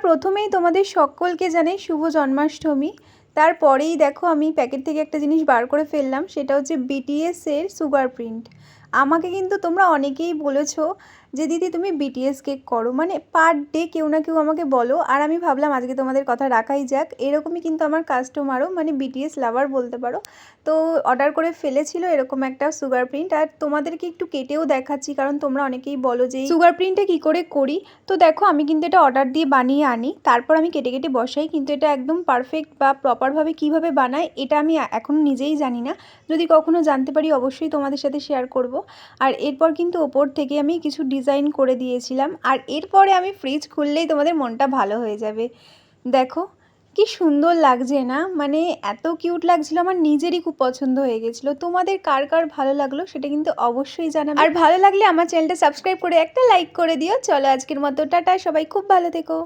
প্রথমেই তোমাদের সকলকে জানাই শুভ জন্মাষ্টমী। তারপরেই দেখো আমি প্যাকেট থেকে একটা জিনিস বার করে ফেললাম, সেটা হচ্ছে বিটিএস এর সুগার প্রিন্ট। আমাকে কিন্তু তোমরা অনেকেই বলেছো যে দিদি তুমি বিটিএস কেক করো, মানে পার ডে কেউ না কেউ আমাকে বলো। আর আমি ভাবলাম আজকে তোমাদের কথা রাখাই যাক। এরকমই কিন্তু আমার কাস্টমারও মানে বিটিএস লাভার বলতে পারো, তো অর্ডার করে ফেলেছিল এরকম একটা সুগার প্রিন্ট। আর তোমাদেরকে একটু কেটেও দেখাচ্ছি, কারণ তোমরা অনেকেই বলো যে সুগার প্রিন্টটা কী করে করি। তো দেখো আমি কিন্তু এটা অর্ডার দিয়ে বানিয়ে আনি, তারপর আমি কেটে কেটে বসাই, কিন্তু এটা একদম পারফেক্ট বা প্রপারভাবে কীভাবে বানায় এটা আমি এখনও নিজেই জানি না। যদি কখনও জানতে পারি অবশ্যই তোমাদের সাথে শেয়ার করব। আর এরপর কিন্তু ওপর থেকে আমি কিছু ডিজাইন করে দিয়েছিলাম, আর এরপরে আমি ফ্রিজ খুললেই তোমাদের মনটা ভালো হয়ে যাবে। দেখো কি সুন্দর লাগছে না, মানে এত কিউট লাগছিল, আমার নিজেরই খুব পছন্দ হয়ে গেছিলো। তোমাদের কার কার ভালো লাগলো সেটা কিন্তু অবশ্যই জানাবে, আর ভালো লাগলে আমার চ্যানেলটা সাবস্ক্রাইব করে একটা লাইক করে দিও। চলো আজকের মতো টাটা, সবাই খুব ভালো থেকো।